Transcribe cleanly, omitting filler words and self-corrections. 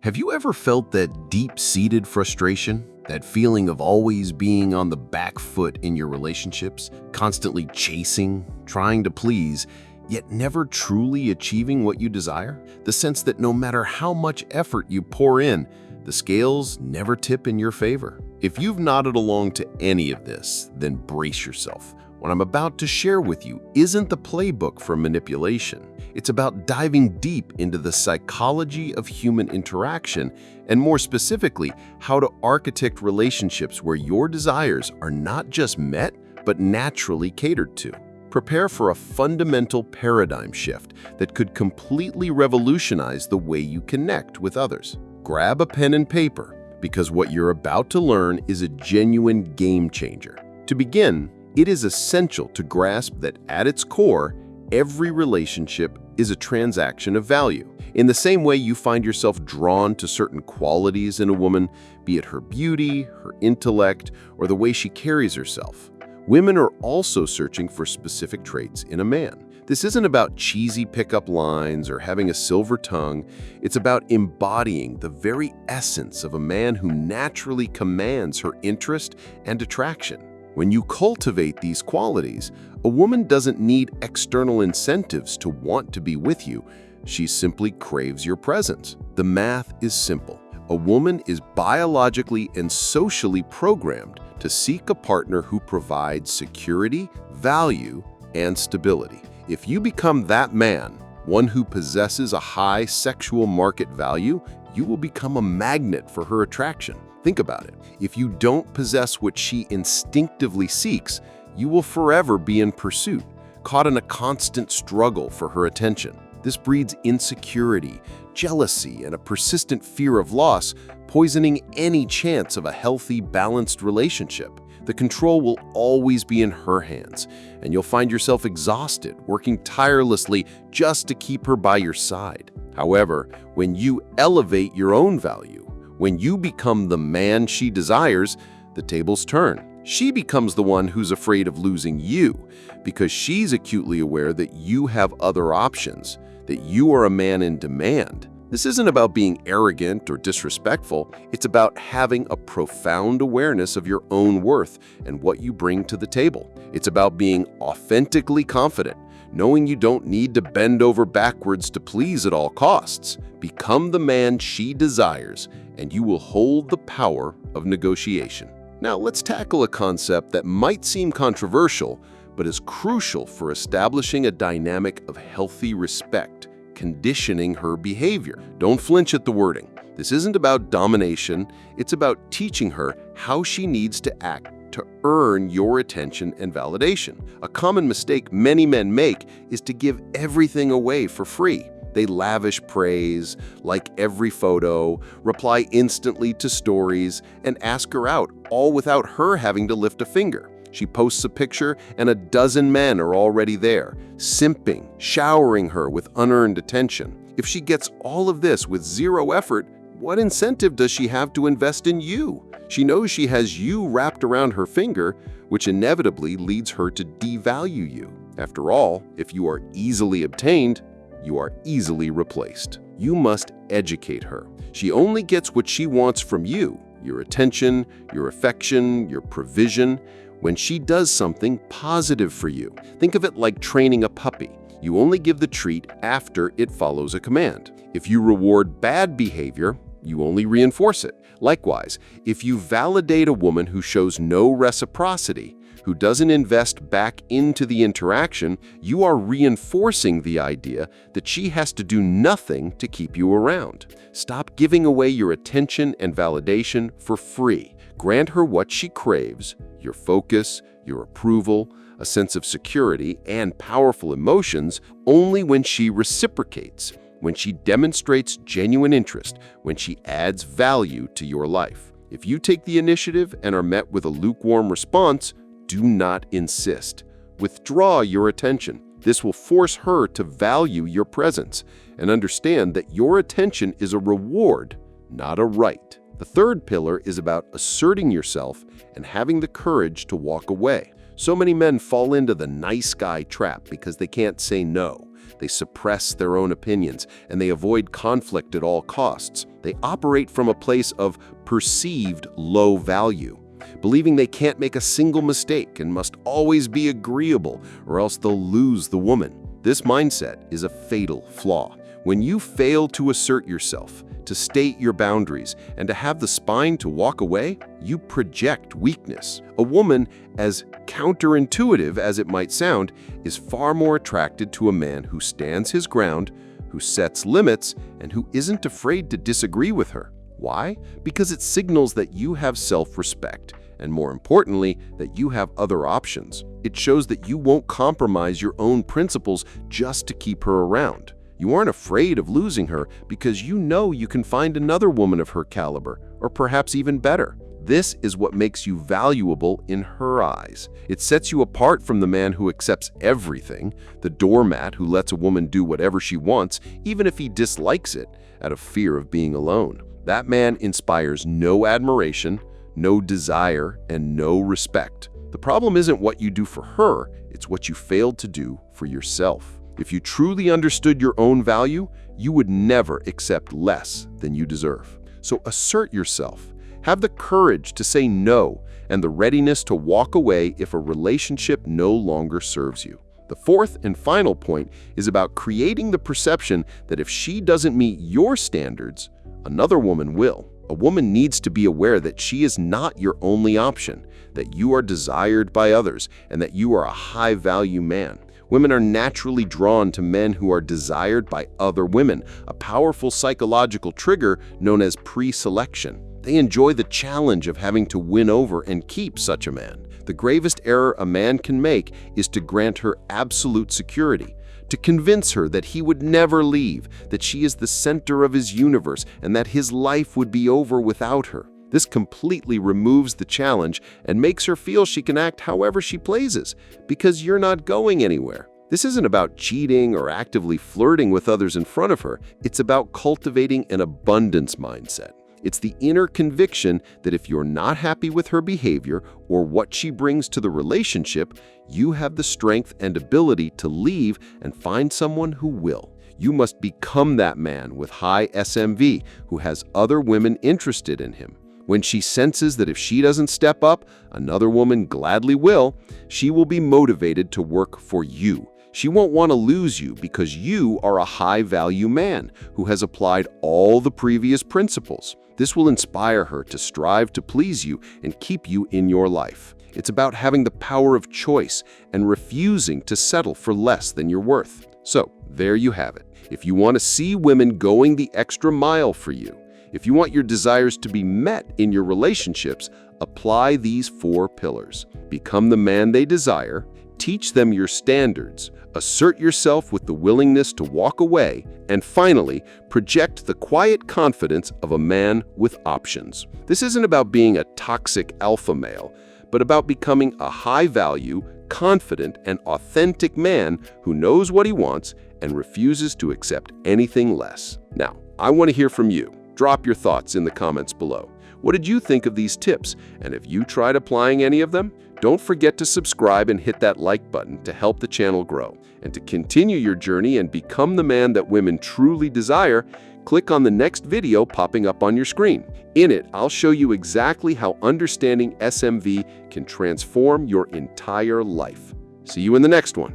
Have you ever felt that deep-seated frustration? That feeling of always being on the back foot in your relationships, constantly chasing, trying to please, yet never truly achieving what you desire? The sense that no matter how much effort you pour in, the scales never tip in your favor. If you've nodded along to any of this, then brace yourself. What I'm about to share with you isn't the playbook for manipulation. It's about diving deep into the psychology of human interaction and, more specifically, how to architect relationships where your desires are not just met, but naturally catered to. Prepare for a fundamental paradigm shift that could completely revolutionize the way you connect with others. Grab a pen and paper, because what you're about to learn is a genuine game changer. To begin, it is essential to grasp that at its core, every relationship is a transaction of value. In the same way you find yourself drawn to certain qualities in a woman, be it her beauty, her intellect, or the way she carries herself, women are also searching for specific traits in a man. This isn't about cheesy pickup lines or having a silver tongue. It's about embodying the very essence of a man who naturally commands her interest and attraction. When you cultivate these qualities, a woman doesn't need external incentives to want to be with you. She simply craves your presence. The math is simple. A woman is biologically and socially programmed to seek a partner who provides security, value, and stability. If you become that man, one who possesses a high sexual market value, you will become a magnet for her attraction. Think about it. If you don't possess what she instinctively seeks, you will forever be in pursuit, caught in a constant struggle for her attention. This breeds insecurity, jealousy, and a persistent fear of loss, poisoning any chance of a healthy, balanced relationship. The control will always be in her hands, and you'll find yourself exhausted, working tirelessly just to keep her by your side. However, when you elevate your own value, when you become the man she desires, the tables turn. She becomes the one who's afraid of losing you because she's acutely aware that you have other options, that you are a man in demand. This isn't about being arrogant or disrespectful. It's about having a profound awareness of your own worth and what you bring to the table. It's about being authentically confident, knowing you don't need to bend over backwards to please at all costs. Become the man she desires, and you will hold the power of negotiation. Now, let's tackle a concept that might seem controversial, but is crucial for establishing a dynamic of healthy respect, conditioning her behavior. Don't flinch at the wording. This isn't about domination. It's about teaching her how she needs to act to earn your attention and validation. A common mistake many men make is to give everything away for free. They lavish praise, like every photo, reply instantly to stories, and ask her out, all without her having to lift a finger. She posts a picture and a dozen men are already there, simping, showering her with unearned attention. If she gets all of this with zero effort, what incentive does she have to invest in you? She knows she has you wrapped around her finger, which inevitably leads her to devalue you. After all, if you are easily obtained, you are easily replaced. You must educate her. She only gets what she wants from you, your attention, your affection, your provision, when she does something positive for you. Think of it like training a puppy. You only give the treat after it follows a command. If you reward bad behavior, you only reinforce it. Likewise, if you validate a woman who shows no reciprocity, who doesn't invest back into the interaction, you are reinforcing the idea that she has to do nothing to keep you around. Stop giving away your attention and validation for free. Grant her what she craves, your focus, your approval, a sense of security, and powerful emotions only when she reciprocates, when she demonstrates genuine interest, when she adds value to your life. If you take the initiative and are met with a lukewarm response, do not insist. Withdraw your attention. This will force her to value your presence and understand that your attention is a reward, not a right. The third pillar is about asserting yourself and having the courage to walk away. So many men fall into the nice guy trap because they can't say no. They suppress their own opinions, and they avoid conflict at all costs. They operate from a place of perceived low value, believing they can't make a single mistake and must always be agreeable or else they'll lose the woman. This mindset is a fatal flaw. When you fail to assert yourself, to state your boundaries, and to have the spine to walk away, you project weakness. A woman, as counterintuitive as it might sound, is far more attracted to a man who stands his ground, who sets limits, and who isn't afraid to disagree with her. Why? Because it signals that you have self-respect, and more importantly, that you have other options. It shows that you won't compromise your own principles just to keep her around. You aren't afraid of losing her because you know you can find another woman of her caliber, or perhaps even better. This is what makes you valuable in her eyes. It sets you apart from the man who accepts everything, the doormat who lets a woman do whatever she wants, even if he dislikes it, out of fear of being alone. That man inspires no admiration, no desire, and no respect. The problem isn't what you do for her, it's what you failed to do for yourself. If you truly understood your own value, you would never accept less than you deserve. So assert yourself. Have the courage to say no and the readiness to walk away if a relationship no longer serves you. The fourth and final point is about creating the perception that if she doesn't meet your standards, another woman will. A woman needs to be aware that she is not your only option, that you are desired by others, and that you are a high-value man. Women are naturally drawn to men who are desired by other women, a powerful psychological trigger known as pre-selection. They enjoy the challenge of having to win over and keep such a man. The gravest error a man can make is to grant her absolute security, to convince her that he would never leave, that she is the center of his universe, and that his life would be over without her. This completely removes the challenge and makes her feel she can act however she pleases, because you're not going anywhere. This isn't about cheating or actively flirting with others in front of her. It's about cultivating an abundance mindset. It's the inner conviction that if you're not happy with her behavior or what she brings to the relationship, you have the strength and ability to leave and find someone who will. You must become that man with high SMV who has other women interested in him. When she senses that if she doesn't step up, another woman gladly will, she will be motivated to work for you. She won't want to lose you because you are a high-value man who has applied all the previous principles. This will inspire her to strive to please you and keep you in your life. It's about having the power of choice and refusing to settle for less than you're worth. So, there you have it. If you want to see women going the extra mile for you, if you want your desires to be met in your relationships, apply these 4 pillars. Become the man they desire, teach them your standards, assert yourself with the willingness to walk away, and finally, project the quiet confidence of a man with options. This isn't about being a toxic alpha male, but about becoming a high-value, confident, and authentic man who knows what he wants and refuses to accept anything less. Now, I want to hear from you. Drop your thoughts in the comments below. What did you think of these tips? And if you tried applying any of them, don't forget to subscribe and hit that like button to help the channel grow. And to continue your journey and become the man that women truly desire, click on the next video popping up on your screen. In it, I'll show you exactly how understanding SMV can transform your entire life. See you in the next one.